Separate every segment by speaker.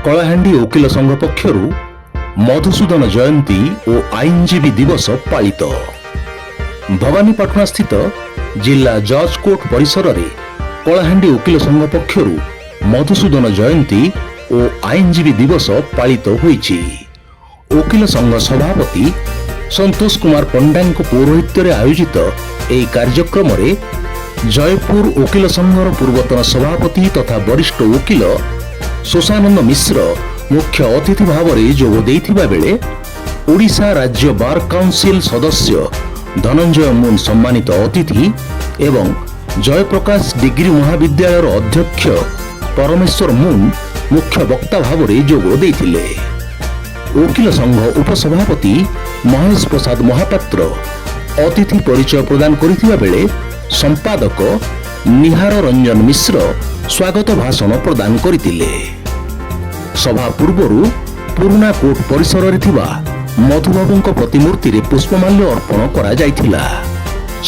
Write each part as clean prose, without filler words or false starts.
Speaker 1: କଳାହାଣ୍ଡି ଓକିଲ ସଂଘ ପକ୍ଷରୁ ମଧୁସୂଦନ ଜୟନ୍ତୀ ଓ ଆଇନଜୀବୀ ଦିବସ ପାଳିତ। ଭବାନୀପାଟଣା ସ୍ଥିତ ଜିଲ୍ଲା ଜଜ୍ କୋର୍ଟ ପରିସରରେ କଳାହାଣ୍ଡି ଓକିଲ ସଂଘ ପକ୍ଷରୁ ମଧୁସୂଦନ ଜୟନ୍ତୀ ଓ ଆଇନଜୀବୀ ଦିବସ ପାଳିତ ହୋଇଛି। ଓକିଲ ସଂଘ ସଭାପତି ସନ୍ତୋଷ କୁମାର ପଣ୍ଡାଙ୍କ ପୌରୋହିତ୍ୟରେ ଆୟୋଜିତ ଏହି କାର୍ଯ୍ୟକ୍ରମରେ ଜୟପୁର ଓକିଲ ସଂଘର ପୂର୍ବତନ ସଭାପତି ତଥା ବରିଷ୍ଠ ଓକିଲ ଶୋଷାନନ୍ଦ ମିଶ୍ର ମୁଖ୍ୟ ଅତିଥି ଭାବରେ ଯୋଗ ଦେଇଥିବା ବେଳେ ଓଡ଼ିଶା ରାଜ୍ୟ ବାର୍ କାଉନସିଲ ସଦସ୍ୟ ଧନଞ୍ଜୟ ମୁନ୍ ସମ୍ମାନିତ ଅତିଥି ଏବଂ ଜୟପ୍ରକାଶ ଡିଗ୍ରୀ ମହାବିଦ୍ୟାଳୟର ଅଧ୍ୟକ୍ଷ ପରମେଶ୍ୱର ମୁନ୍ ମୁଖ୍ୟ ବକ୍ତା ଭାବରେ ଯୋଗ ଦେଇଥିଲେ। ଓକିଲ ସଂଘ ଉପସଭାପତି ମହେଶ ପ୍ରସାଦ ମହାପାତ୍ର ଅତିଥି ପରିଚୟ ପ୍ରଦାନ କରିଥିବା ବେଳେ ସମ୍ପାଦକ ନିହାର ରଞ୍ଜନ ମିଶ୍ର ସ୍ୱାଗତ ଭାଷଣ ପ୍ରଦାନ କରିଥିଲେ। ସଭା ପୂର୍ବରୁ ପୁରୁଣା କୋର୍ଟ ପରିସରରେ ଥିବା ମଧୁବାବୁଙ୍କ ପ୍ରତିମୂର୍ତ୍ତିରେ ପୁଷ୍ପମାଲ୍ୟ ଅର୍ପଣ କରାଯାଇଥିଲା।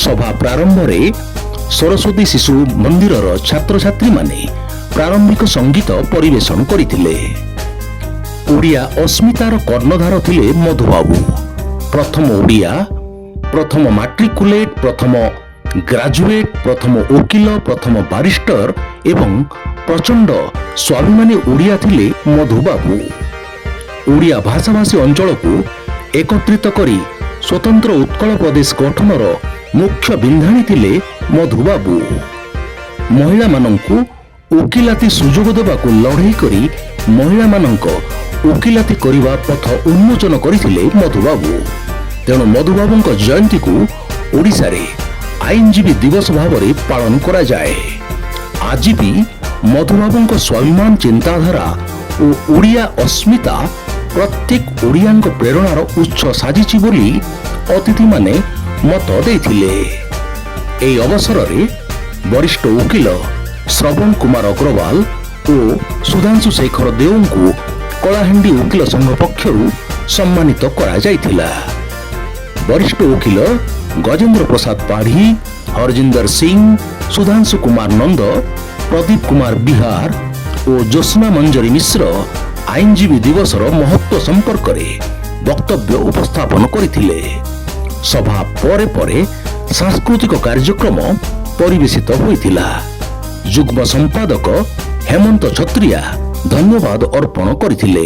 Speaker 1: ସଭା ପ୍ରାରମ୍ଭରେ ସରସ୍ୱତୀ ଶିଶୁ ମନ୍ଦିରର ଛାତ୍ରଛାତ୍ରୀମାନେ ପ୍ରାରମ୍ଭିକ ସଙ୍ଗୀତ ପରିବେଷଣ କରିଥିଲେ। ଓଡ଼ିଆ ଅସ୍ମିତାର କର୍ଣ୍ଣଧାର ଥିଲେ ମଧୁବାବୁ। ପ୍ରଥମ ଓଡ଼ିଆ, ପ୍ରଥମ ମାଟ୍ରିକୁଲେଟ୍, ପ୍ରଥମ ଗ୍ରାଜୁଏଟ୍, ପ୍ରଥମ ଓକିଲ, ପ୍ରଥମ ବାରିଷ୍ଟର ଏବଂ ପ୍ରଚଣ୍ଡ ସ୍ୱାଭିମାନୀ ଓଡ଼ିଆ ଥିଲେ ମଧୁବାବୁ। ଓଡ଼ିଆ ଭାଷାଭାଷୀ ଅଞ୍ଚଳକୁ ଏକତ୍ରିତ କରି ସ୍ୱତନ୍ତ୍ର ଉତ୍କଳ ପ୍ରଦେଶ ଗଠନର ମୁଖ୍ୟ ବିନ୍ଧାଣୀ ଥିଲେ ମଧୁବାବୁ। ମହିଳାମାନଙ୍କୁ ଓକିଲାତି ସୁଯୋଗ ଦେବାକୁ ଲଢ଼େଇ କରି ମହିଳାମାନଙ୍କ ଓକିଲାତି କରିବା ପଥ ଉନ୍ମୋଚନ କରିଥିଲେ ମଧୁବାବୁ। ତେଣୁ ମଧୁବାବୁଙ୍କ ଜୟନ୍ତୀକୁ ଓଡ଼ିଶାରେ ଆଇନଜୀବୀ ଦିବସ ଭାବରେ ପାଳନ କରାଯାଏ। ଆଜି ବି ମଧୁବାବୁଙ୍କ ସ୍ୱାଭିମାନ ଚିନ୍ତାଧାରା ଓ ଓଡ଼ିଆ ଅସ୍ମିତା ପ୍ରତ୍ୟେକ ଓଡ଼ିଆଙ୍କ ପ୍ରେରଣାର ଉତ୍ସ ସାଜିଛି ବୋଲି ଅତିଥିମାନେ ମତ ଦେଇଥିଲେ। ଏହି ଅବସରରେ ବରିଷ୍ଠ ଓକିଲ ଶ୍ରବଣ କୁମାର ଅଗ୍ରୱାଲ ଓ ସୁଧାଂଶୁ ଶେଖର ଦେଓଙ୍କୁ କଳାହାଣ୍ଡି ଓକିଲ ସଂଘ ପକ୍ଷରୁ ସମ୍ମାନିତ କରାଯାଇଥିଲା। ବରିଷ୍ଠ ଓକିଲ ଗଜେନ୍ଦ୍ର ପ୍ରସାଦ ପାଢ଼ୀ, ହରଜିନ୍ଦର ସିଂ, ସୁଧାଂଶୁ କୁମାର ନନ୍ଦ, ପ୍ରଦୀପ କୁମାର ବିହାର ଓ ଜ୍ୟୋତ୍ସ୍ନା ମଞ୍ଜରୀ ମିଶ୍ର ଆଇନଜୀବୀ ଦିବସର ମହତ୍ତ୍ୱ ସମ୍ପର୍କରେ ବକ୍ତବ୍ୟ ଉପସ୍ଥାପନ କରିଥିଲେ। ସଭା ପରେ ପରେ ସାଂସ୍କୃତିକ କାର୍ଯ୍ୟକ୍ରମ ପରିବେଷିତ ହୋଇଥିଲା। ଯୁଗ୍ମ ସମ୍ପାଦକ ହେମନ୍ତ ଛତ୍ରିଆ ଧନ୍ୟବାଦ ଅର୍ପଣ କରିଥିଲେ।